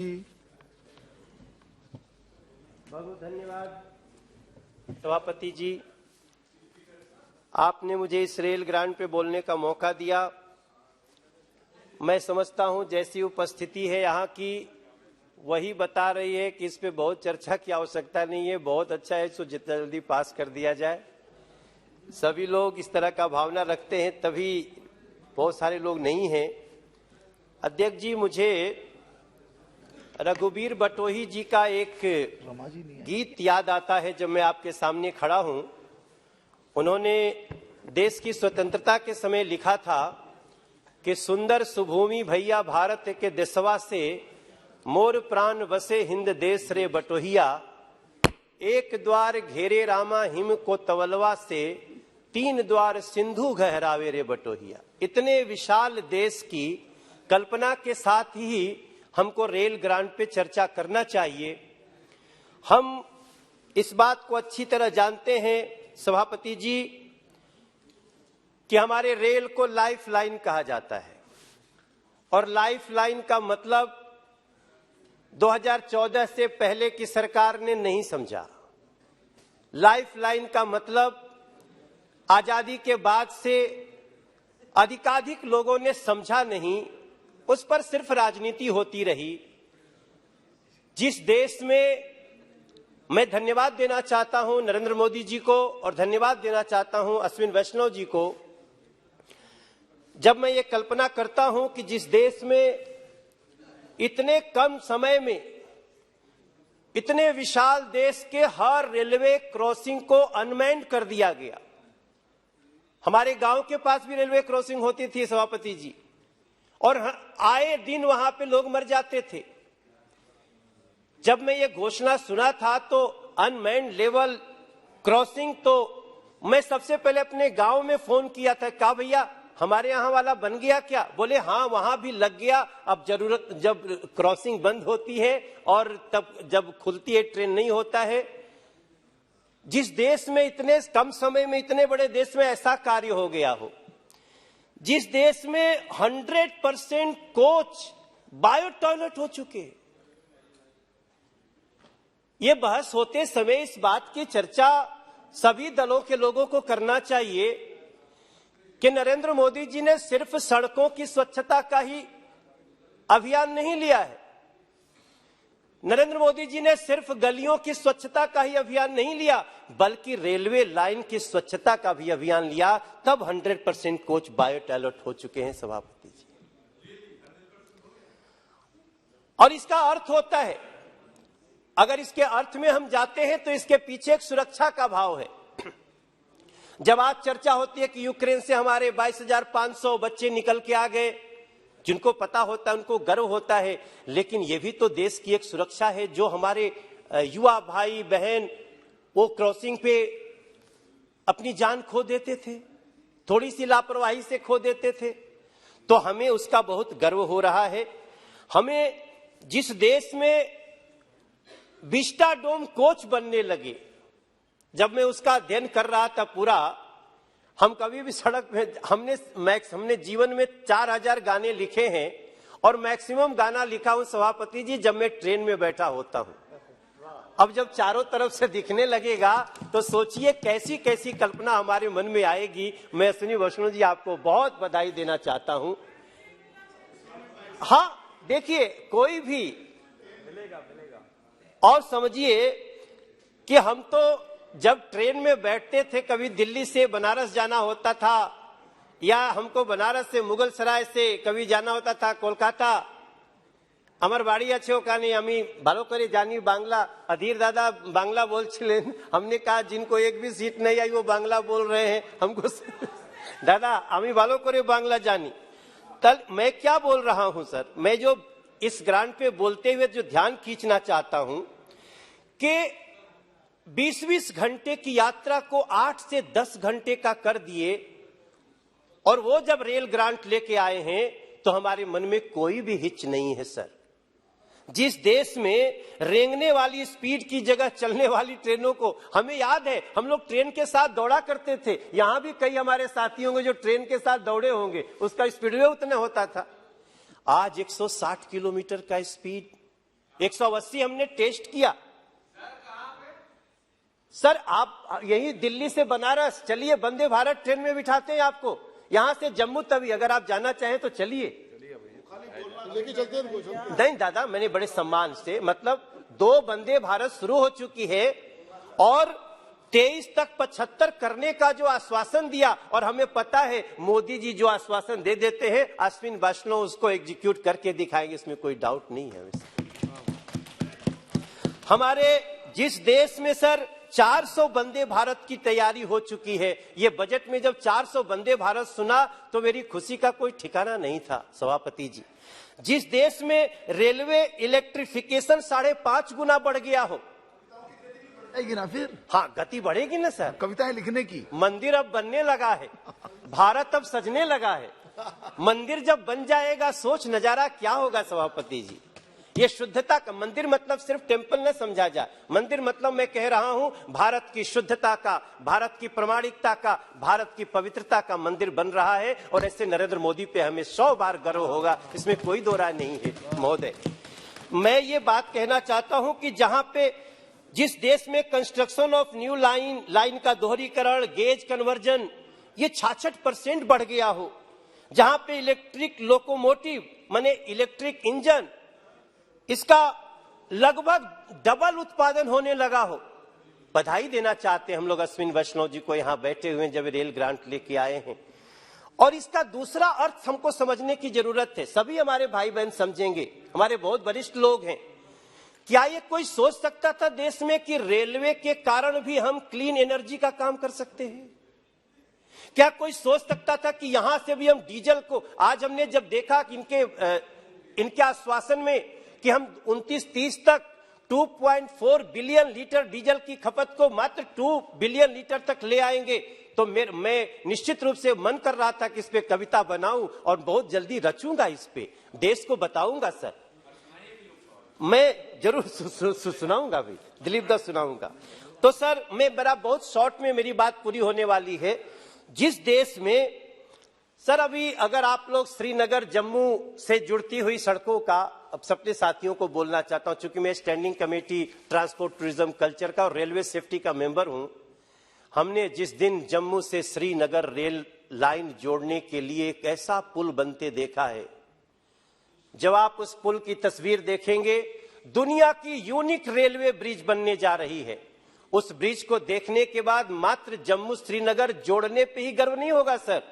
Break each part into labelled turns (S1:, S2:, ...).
S1: बहुत धन्यवाद सभापति जी, आपने मुझे इस रेल ग्रांट पे बोलने का मौका दिया। मैं समझता हूं जैसी उपस्थिति है यहाँ की वही बता रही है कि इस पे बहुत चर्चा की आवश्यकता नहीं है। बहुत अच्छा है, इसको जितना जल्दी पास कर दिया जाए। सभी लोग इस तरह का भावना रखते हैं, तभी बहुत सारे लोग नहीं हैं। अध्यक्ष जी, मुझे रघुबीर बटोही जी का एक गीत याद आता है जब मैं आपके सामने खड़ा हूं। उन्होंने देश की स्वतंत्रता के समय लिखा था कि सुंदर सुभूमि भैया भारत के देशवा से, मोर प्राण बसे हिंद देश रे बटोहिया, एक द्वार घेरे रामा हिम को तवलवा से, तीन द्वार सिंधु गहरावे रे बटोहिया। इतने विशाल देश की कल्पना के साथ ही हमको रेल ग्रांट पे चर्चा करना चाहिए। हम इस बात को अच्छी तरह जानते हैं सभापति जी कि हमारे रेल को लाइफ लाइन कहा जाता है, और लाइफ लाइन का मतलब 2014 से पहले की सरकार ने नहीं समझा। लाइफ लाइन का मतलब आजादी के बाद से अधिकाधिक लोगों ने समझा नहीं, उस पर सिर्फ राजनीति होती रही। जिस देश में मैं धन्यवाद देना चाहता हूं नरेंद्र मोदी जी को, और धन्यवाद देना चाहता हूं अश्विन वैष्णव जी को, जब मैं ये कल्पना करता हूं कि जिस देश में इतने कम समय में इतने विशाल देश के हर रेलवे क्रॉसिंग को अनमैन्ड कर दिया गया। हमारे गांव के पास भी रेलवे क्रॉसिंग होती थी सभापति जी, और आए दिन वहां पे लोग मर जाते थे। जब मैं ये घोषणा सुना था तो अनमैन्ड लेवल क्रॉसिंग, तो मैं सबसे पहले अपने गांव में फोन किया था, कहा भैया हमारे यहाँ वाला बन गया क्या? बोले हाँ वहां भी लग गया। अब जरूरत जब क्रॉसिंग बंद होती है और तब जब खुलती है ट्रेन नहीं होता है। जिस देश में इतने कम समय में इतने बड़े देश में ऐसा कार्य हो गया हो, जिस देश में 100% कोच बायो टॉयलेट हो चुके हैं, ये बहस होते समय इस बात की चर्चा सभी दलों के लोगों को करना चाहिए कि नरेंद्र मोदी जी ने सिर्फ सड़कों की स्वच्छता का ही अभियान नहीं लिया है। नरेंद्र मोदी जी ने सिर्फ गलियों की स्वच्छता का ही अभियान नहीं लिया, बल्कि रेलवे लाइन की स्वच्छता का भी अभियान लिया। तब 100% कोच बायो टॉयलेट हो चुके हैं सभापति जी। और इसका अर्थ होता है, अगर इसके अर्थ में हम जाते हैं तो इसके पीछे एक सुरक्षा का भाव है। जब आज चर्चा होती है कि यूक्रेन से हमारे 22,500 बच्चे निकल के आ गए, जिनको पता होता है उनको गर्व होता है, लेकिन ये भी तो देश की एक सुरक्षा है। जो हमारे युवा भाई बहन वो क्रॉसिंग पे अपनी जान खो देते थे, थोड़ी सी लापरवाही से खो देते थे, तो हमें उसका बहुत गर्व हो रहा है। हमें जिस देश में विस्टाडोम कोच बनने लगे, जब मैं उसका अध्ययन कर रहा था पूरा, हम कभी भी सड़क में हमने जीवन में 4000 गाने लिखे हैं, और मैक्सिमम गाना लिखा हूं सभापति जी जब मैं ट्रेन में बैठा होता हूं। अब जब चारों तरफ से दिखने लगेगा तो सोचिए कैसी कैसी कल्पना हमारे मन में आएगी। मैं अश्विनी वैष्णव जी आपको बहुत बधाई देना चाहता हूं। हाँ देखिए, कोई भी और समझिए कि हम तो जब ट्रेन में बैठते थे, कभी दिल्ली से बनारस जाना होता था, या हमको बनारस से मुगल सराय से कभी जाना होता था कोलकाता। আমার বাড়ি আছে ওখানে, আমি ভালো করে জানি বাংলা। अधीर दादा बांग्ला बोलছিলেন, हमने कहा जिनको एक भी सीट नहीं आई वो बांग्ला बोल रहे हैं हमको दादा আমি ভালো করে बांग्ला जानी। कल मैं क्या बोल रहा हूं सर, मैं जो इस ग्रांट पे बोलते हुए जो ध्यान खींचना चाहता हूं कि 20-20 घंटे की यात्रा को 8 से 10 घंटे का कर दिए, और वो जब रेल ग्रांट लेके आए हैं तो हमारे मन में कोई भी हिच नहीं है सर। जिस देश में रेंगने वाली स्पीड की जगह चलने वाली ट्रेनों को, हमें याद है हम लोग ट्रेन के साथ दौड़ा करते थे। यहां भी कई हमारे साथी होंगे जो ट्रेन के साथ दौड़े होंगे, उसका स्पीड वे उतना होता था। आज 160 किलोमीटर का स्पीड 180 हमने टेस्ट किया। सर आप यही दिल्ली से बनारस चलिए, वंदे भारत ट्रेन में बिठाते हैं आपको, यहां से जम्मू तवी, अगर आप जाना चाहें तो चलिए। नहीं दादा, मैंने बड़े सम्मान से, मतलब 2 वंदे भारत शुरू हो चुकी है और 23 तक 75 करने का जो आश्वासन दिया, और हमें पता है मोदी जी जो आश्वासन दे देते हैं अश्विन वैष्णव उसको एग्जीक्यूट करके दिखाएंगे, इसमें कोई डाउट नहीं है। हमारे जिस देश में सर 400 वंदे भारत की तैयारी हो चुकी है, ये बजट में जब 400 वंदे भारत सुना तो मेरी खुशी का कोई ठिकाना नहीं था सभापति जी। जिस देश में रेलवे इलेक्ट्रिफिकेशन 5.5 गुना बढ़ गया हो,
S2: ना फिर
S1: हाँ गति बढ़ेगी ना सर,
S2: कविताएं लिखने की।
S1: मंदिर अब बनने लगा है, भारत अब सजने लगा है। मंदिर जब बन जाएगा सोच नजारा क्या होगा सभापति जी। ये शुद्धता का मंदिर मतलब सिर्फ टेम्पल न समझा जाए, मंदिर मतलब मैं कह रहा हूं भारत की शुद्धता का, भारत की प्रामाणिकता का, भारत की पवित्रता का मंदिर बन रहा है। और ऐसे नरेंद्र मोदी पे हमें 100 बार गर्व होगा, इसमें कोई दो राय नहीं है महोदय। मैं ये बात कहना चाहता हूं कि जहां पे जिस देश में कंस्ट्रक्शन ऑफ न्यू लाइन का दोहरीकरण, गेज कन्वर्जन, ये 66% बढ़ गया हो, जहां पे इलेक्ट्रिक लोकोमोटिव माने इलेक्ट्रिक इंजन, इसका लगभग डबल उत्पादन होने लगा हो, बधाई देना चाहते हैं हम लोग अश्विन वैष्णव जी को, यहां बैठे हुए जब रेल ग्रांट लेके आए हैं। और इसका दूसरा अर्थ हमको समझने की जरूरत है, सभी हमारे भाई बहन समझेंगे, हमारे बहुत वरिष्ठ लोग हैं। क्या ये कोई सोच सकता था देश में कि रेलवे के कारण भी हम क्लीन एनर्जी का काम कर सकते हैं? क्या कोई सोच सकता था कि यहां से भी हम डीजल को, आज हमने जब देखा कि इनके आश्वासन में कि हम 29-30 तक 2.4 बिलियन लीटर डीजल की खपत को मात्र 2 बिलियन लीटर तक ले आएंगे, तो मैं निश्चित रूप से मन कर रहा था कि इस पे कविता बनाऊं और बहुत जल्दी रचूंगा, इस पे देश को बताऊंगा। सर मैं जरूर सुनाऊंगा भाई, दिलीप दास सुनाऊंगा। तो सर मैं बड़ा बहुत शॉर्ट में मेरी बात पूरी होने वाली है। जिस देश में सर अभी अगर आप लोग श्रीनगर जम्मू से जुड़ती हुई सड़कों का, अब सबके साथियों को बोलना चाहता हूं, चूंकि मैं standing committee transport tourism culture का और रेलवे सेफ्टी का मेंबर हूं। हमने जिस दिन जम्मू से श्रीनगर रेल लाइन जोड़ने के लिए एक ऐसा पुल बनते देखा है, जब आप उस पुल की तस्वीर देखेंगे, दुनिया की यूनिक रेलवे ब्रिज बनने जा रही है। उस ब्रिज को देखने के बाद मात्र जम्मू श्रीनगर जोड़ने पे ही गर्व नहीं होगा सर,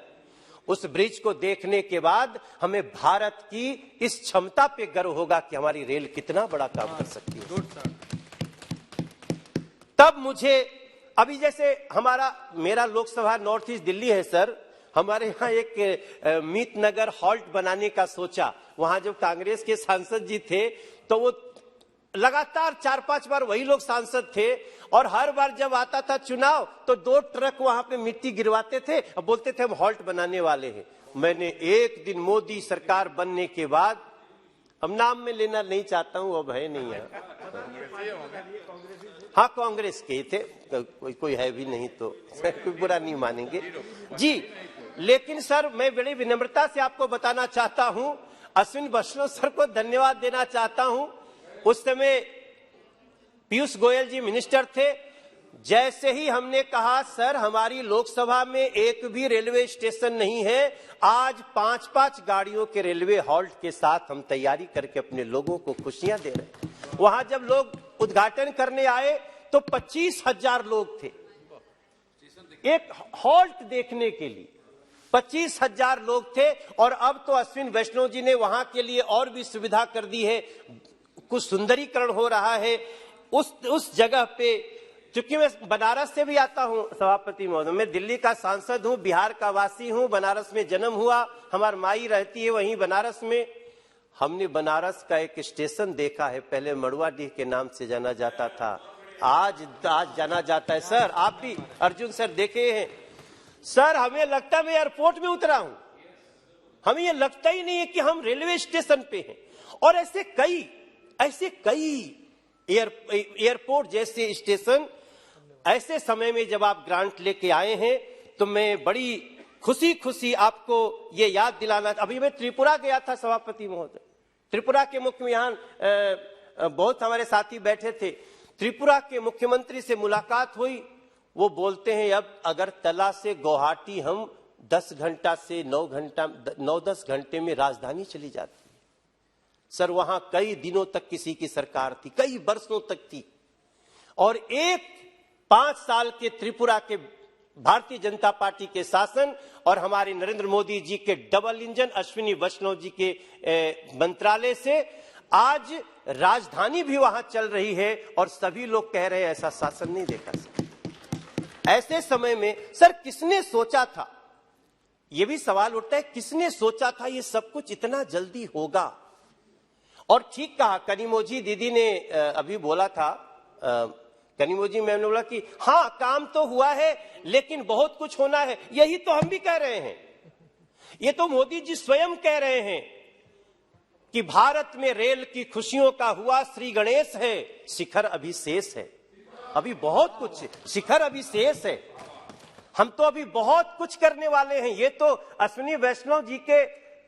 S1: उस ब्रिज को देखने के बाद हमें भारत की इस क्षमता पे गर्व होगा कि हमारी रेल कितना बड़ा काम कर सकती है। तब मुझे अभी जैसे मेरा लोकसभा नॉर्थ ईस्ट दिल्ली है सर, हमारे यहाँ एक मीत नगर हॉल्ट बनाने का सोचा। वहां जब कांग्रेस के सांसद जी थे तो वो लगातार 4-5 बार वही लोग सांसद थे, और हर बार जब आता था चुनाव तो 2 ट्रक वहां पे मिट्टी गिरवाते थे और बोलते थे हम हॉल्ट बनाने वाले हैं। मैंने एक दिन मोदी सरकार बनने के बाद, अब नाम में लेना नहीं चाहता हूं, अब है नहीं है, हाँ कांग्रेस के थे, कोई है भी नहीं तो कोई बुरा नहीं मानेंगे जी। लेकिन सर मैं बड़ी विनम्रता से आपको बताना चाहता हूं, अश्विन वैष्णव सर को धन्यवाद देना चाहता हूं। उस समय पीयूष गोयल जी मिनिस्टर थे, जैसे ही हमने कहा सर हमारी लोकसभा में एक भी रेलवे स्टेशन नहीं है, आज 5-5 गाड़ियों के रेलवे हॉल्ट के साथ हम तैयारी करके अपने लोगों को खुशियां दे रहे हैं। वहां जब लोग उद्घाटन करने आए तो 25,000 लोग थे एक हॉल्ट देखने के लिए, 25,000 लोग थे। और अब तो अश्विन वैष्णव जी ने वहां के लिए और भी सुविधा कर दी है, कुछ सुंदरीकरण हो रहा है उस जगह पे। चूंकि मैं बनारस से भी आता हूं सभापति महोदय, मैं दिल्ली का सांसद हूं, बिहार का वासी हूं, बनारस में जन्म हुआ, हमारी माई रहती है वहीं बनारस में। हमने बनारस का एक स्टेशन देखा है, पहले मड़ुआडीह के नाम से जाना जाता था, आज जाना जाता है। सर आप भी अर्जुन सर देखे हैं सर, हमें लगता है मैं एयरपोर्ट में उतरा हूं, हमें ये लगता ही नहीं है कि हम रेलवे स्टेशन पे हैं। और ऐसे कई एयरपोर्ट जैसे स्टेशन ऐसे समय में जब आप ग्रांट लेके आए हैं, तो मैं बड़ी खुशी आपको ये याद दिलाना। अभी मैं त्रिपुरा गया था सभापति महोदय, त्रिपुरा के मुख्य यहाँ बहुत हमारे साथी बैठे थे, त्रिपुरा के मुख्यमंत्री से मुलाकात हुई। वो बोलते हैं अब अगरतला से गुवाहाटी हम 10 घंटा से 9-10 घंटे में राजधानी चली जाती है। सर वहां कई दिनों तक किसी की सरकार थी, कई वर्षों तक थी, और 5 साल के त्रिपुरा के भारतीय जनता पार्टी के शासन और हमारे नरेंद्र मोदी जी के डबल इंजन अश्विनी वैष्णव जी के मंत्रालय से आज राजधानी भी वहां चल रही है, और सभी लोग कह रहे हैं ऐसा शासन नहीं देखा सर। ऐसे समय में सर किसने सोचा था, यह भी सवाल उठता है, किसने सोचा था ये सब कुछ इतना जल्दी होगा। और ठीक कहा कनिमोझी दीदी ने अभी बोला था, कनिमोझी मैम ने बोला कि हाँ काम तो हुआ है लेकिन बहुत कुछ होना है। यही तो हम भी कह रहे हैं, ये तो मोदी जी स्वयं कह रहे हैं कि भारत में रेल की खुशियों का हुआ श्री गणेश है, शिखर अभी शेष है। अभी बहुत कुछ शिखर अभी शेष है, हम तो अभी बहुत कुछ करने वाले हैं। ये तो अश्विनी वैष्णव जी के,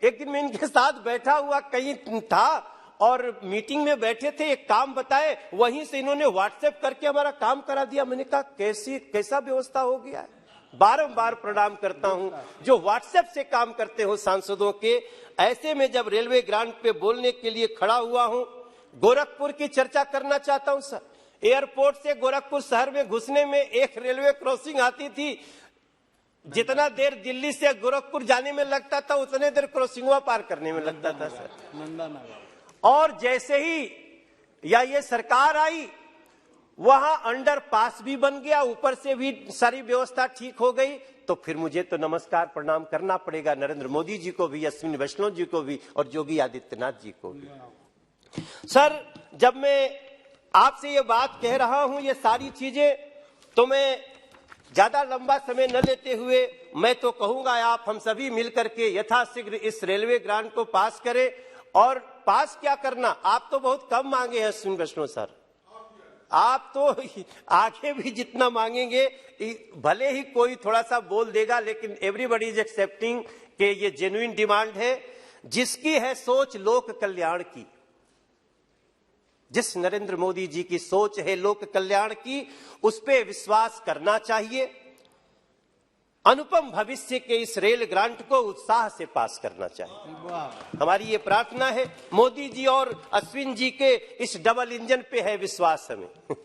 S1: एक दिन मैं इनके साथ बैठा हुआ कहीं था और मीटिंग में बैठे थे, एक काम बताए, वहीं से इन्होंने व्हाट्सएप करके हमारा काम करा दिया। मैंने कहा कैसा व्यवस्था हो गया है। बारंबार प्रणाम करता हूं जो व्हाट्सएप से काम करते हो सांसदों के। ऐसे में जब रेलवे ग्रांट पे बोलने के लिए खड़ा हुआ हूं, गोरखपुर की चर्चा करना चाहता हूं सर। एयरपोर्ट से गोरखपुर शहर में घुसने में एक रेलवे क्रॉसिंग आती थी, जितना देर दिल्ली से गोरखपुर जाने में लगता था उतने देर क्रॉसिंगवा पार करने में लगता था सर। और जैसे ही ये सरकार आई, वहां अंडरपास भी बन गया, ऊपर से भी सारी व्यवस्था ठीक हो गई, तो फिर मुझे तो नमस्कार प्रणाम करना पड़ेगा नरेंद्र मोदी जी को भी, अश्विनी वैष्णव जी को भी और योगी आदित्यनाथ जी को भी। सर जब मैं आपसे ये बात कह रहा हूं, ये सारी चीजें, तो मैं ज्यादा लंबा समय न लेते हुए मैं तो कहूंगा आप हम सभी मिलकर के यथाशीघ्र इस रेलवे ग्रांट को पास करें। और पास क्या करना, आप तो बहुत कम मांगे हैं अश्विनी वैष्णव सर, आप तो आगे भी जितना मांगेंगे, भले ही कोई थोड़ा सा बोल देगा, लेकिन एवरीबॉडी इज एक्सेप्टिंग कि ये जेन्युइन डिमांड है। जिसकी है सोच लोक कल्याण की, जिस नरेंद्र मोदी जी की सोच है लोक कल्याण की, उस पे विश्वास करना चाहिए। अनुपम भविष्य के इस रेल ग्रांट को उत्साह से पास करना चाहिए। हमारी ये प्रार्थना है। मोदी जी और अश्विन जी के इस डबल इंजन पे है विश्वास हमें।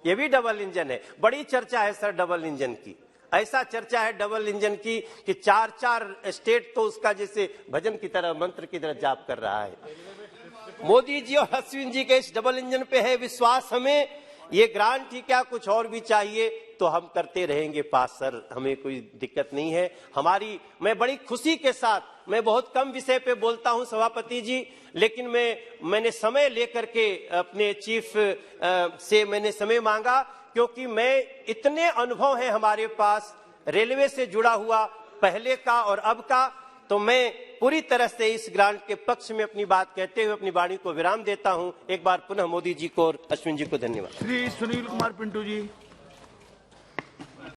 S1: ये भी डबल इंजन है, बड़ी चर्चा है सर डबल इंजन की। ऐसा चर्चा है डबल इंजन की कि 4-4 स्टेट तो उसका जैसे भजन की तरह, मंत्र की तरह जाप कर रहा है। मोदी जी और अश्विन जी के इस डबल इंजन पे है विश्वास हमें। ये ग्रांट ही क्या, कुछ और भी चाहिए तो हम करते रहेंगे पास सर, हमें कोई दिक्कत नहीं है। मैं बड़ी खुशी के साथ, मैं बहुत कम विषय पे बोलता हूं सभापति जी, लेकिन मैंने समय लेकर के अपने चीफ से मैंने समय मांगा, क्योंकि इतने अनुभव है हमारे पास रेलवे से जुड़ा हुआ, पहले का और अब का। तो मैं पूरी तरह से इस ग्रांट के पक्ष में अपनी बात कहते हुए अपनी वाणी को विराम देता हूं। एक बार पुनः मोदी जी को और अश्विन जी को धन्यवाद।
S2: श्री सुनील कुमार पिंटू जी।